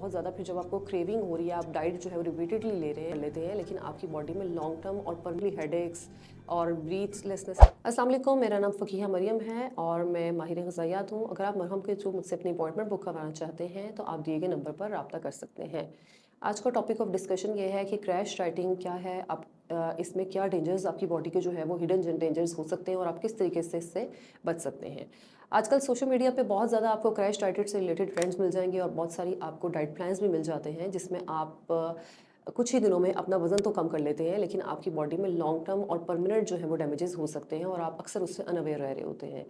बहुत ज़्यादा फिर जब आपको क्रेविंग हो रही है, आप डाइट जो है वो रिपीटेडली लेते हैं लेकिन आपकी बॉडी में लॉन्ग टर्म और परमानेंटली हेडेक्स और ब्रीथलेसनेस। अस्सलाम वालेकुम, मेरा नाम फ़कीहा मरियम है और मैं माहिर ग़िज़ायात हूँ। अगर आप मरहम के थ्रू मुझसे अपनी अपॉइंटमेंट बुक करवाना चाहते हैं तो आप दिए गए नंबर पर रब्ता कर सकते हैं। आज का टॉपिक ऑफ डिस्कशन ये है कि क्रैश डाइटिंग क्या है, आप इसमें क्या डेंजर्स आपकी बॉडी के जो है वो हिडन डेंजर्स हो सकते हैं और आप किस तरीके से इससे बच सकते हैं। आजकल सोशल मीडिया पे बहुत ज़्यादा आपको क्रैश डाइट से रिलेटेड ट्रेंड्स मिल जाएंगे और बहुत सारी आपको डाइट प्लान्स भी मिल जाते हैं जिसमें आप कुछ ही दिनों में अपना वज़न तो कम कर लेते हैं लेकिन आपकी बॉडी में लॉन्ग टर्म और परमानेंट जो है वो डैमेजेस हो सकते हैं और आप अक्सर उससे अनअवेयर रह रहे होते हैं।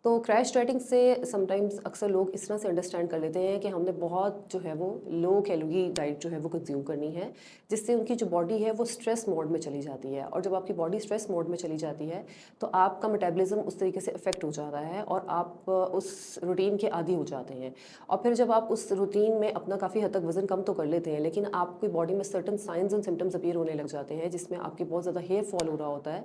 तो क्रैश डाइटिंग से समटाइम्स अक्सर लोग इस तरह से अंडरस्टैंड कर लेते हैं कि हमने बहुत जो है वो लो कैलोरी डाइट जो है वो कंज्यूम करनी है, जिससे उनकी जो बॉडी है वो स्ट्रेस मोड में चली जाती है और जब आपकी बॉडी स्ट्रेस मोड में चली जाती है तो आपका मेटाबॉलिज्म उस तरीके से इफेक्ट हो जाता है और आप उस रूटीन के आदी हो जाते हैं। और फिर जब आप उस रूटीन में अपना काफ़ी हद तक वजन कम तो कर लेते हैं लेकिन आपकी बॉडी में certain science and symptoms appear होने लग जाते हैं जिसमें आपकी बहुत ज़्यादा हेयर फॉल हो रहा होता है,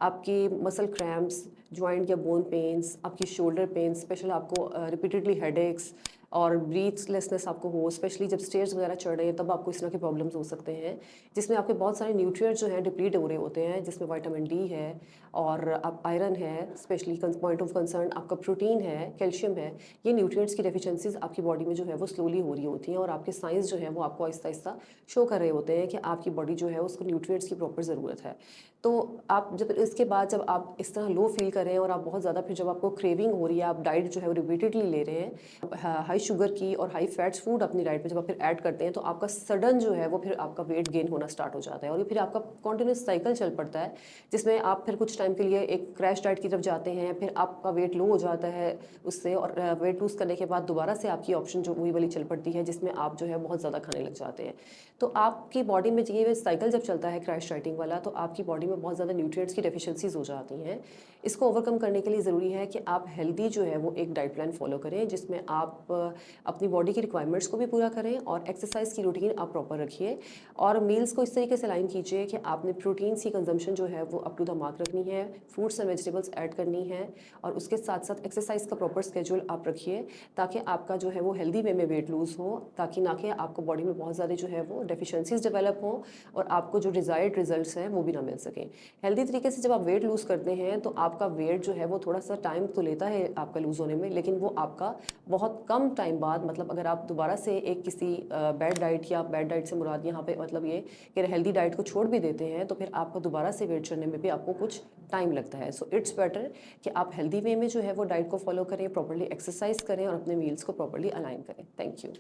आपकी मसल क्रैम्प्स, जॉइंट या बोन पेन्स, आपकी शोल्डर पेन, स्पेशल आपको रिपीटेडली हेडेक्स और ब्रीथलेसनेस आपको हो, स्पेशली जब स्टेयर्स वगैरह चढ़ रहे हैं तब आपको इस तरह के प्रॉब्लम्स हो सकते हैं जिसमें आपके बहुत सारे न्यूट्रिएंट्स जो हैं डिप्लीट हो रहे होते हैं, जिसमें विटामिन डी है और आप आयरन है, स्पेशली पॉइंट ऑफ कंसर्न आपका प्रोटीन है, कैल्शियम है। ये न्यूट्रिएंट्स की डेफिशिएंसीज आपकी बॉडी में जो है वो स्लोली हो रही होती हैं और आपके साइंस जो है वो आपको आहिस्ता आहिस्ता शो कर रहे होते हैं कि आपकी बॉडी जो है उसको न्यूट्रिएंट्स की प्रॉपर ज़रूरत है। तो आप जब इसके बाद जब आप इस तरह लो फील कर रहे हैं और आप बहुत ज़्यादा फिर जब आपको क्रेविंग हो रही है, आप डाइट जो है वो रिपीटेडली ले रहे हैं, हाई शुगर की और हाई फैट्स फूड अपनी डाइट में जब आप फिर ऐड करते हैं तो आपका सडन जो है वो फिर आपका वेट गेन होना स्टार्ट हो जाता है और ये फिर आपका कॉन्टिन्यूस साइकिल चल पड़ता है जिसमें आप फिर कुछ टाइम के लिए एक क्रैश डाइट की तरफ जाते हैं, फिर आपका वेट लो हो जाता है उससे और वेट लूज़ करने के बाद दोबारा से आपकी ऑप्शन जो वही वाली चल पड़ती है जिसमें आप जो है बहुत ज़्यादा खाने लग जाते हैं। तो आपकी बॉडी में ये साइकिल जब चलता है क्रैश डाइटिंग वाला तो आपकी बॉडी में बहुत ज़्यादा न्यूट्रिएंट्स की डेफिशिएंसीज हो जाती हैं। इसको ओवरकम करने के लिए ज़रूरी है कि आप हेल्दी जो है वो एक डाइट प्लान फॉलो करें जिसमें आप अपनी बॉडी की रिक्वायरमेंट्स को भी पूरा करें और एक्सरसाइज की रूटीन आप प्रॉपर रखिए और मील्स को इस तरीके से लाइन कीजिए कि आपने प्रोटीन्स की कंजम्पशन जो है वो अप टू द मार्क रखनी है, फ्रूट्स एंड वेजिटेबल्स ऐड करनी है और उसके साथ साथ एक्सरसाइज का प्रॉपर स्केड्यूल आप रखिए ताकि आपका जो है वो हेल्दी वे में वेट लूज़ हो, ताकि ना कि आपको बॉडी में बहुत ज़्यादा जो है वो डेफिशिएंसीज डेवलप हों और आपको जो डिज़ायर्ड रिजल्ट्स हैं वो भी ना मिल सकें। हेल्दी तरीके से जब आप वेट लूज़ करते हैं तो आपका वेट जो है वो थोड़ा सा टाइम तो लेता है आपका लूज़ होने में, लेकिन वो आपका बहुत कम टाइम बाद, मतलब अगर आप दोबारा से एक किसी बैड डाइट या बैड डाइट से मुराद यहाँ पे मतलब ये कि हेल्दी डाइट को छोड़ भी देते हैं तो फिर आपको दोबारा से वेट चढ़ने में भी आपको कुछ टाइम लगता है। सो इट्स बेटर कि आप हेल्दी वे में जो है वो डाइट को फॉलो करें, प्रॉपर्ली एक्सरसाइज करें और अपने मील्स को प्रॉपर्ली अलाइन करें। Thank you.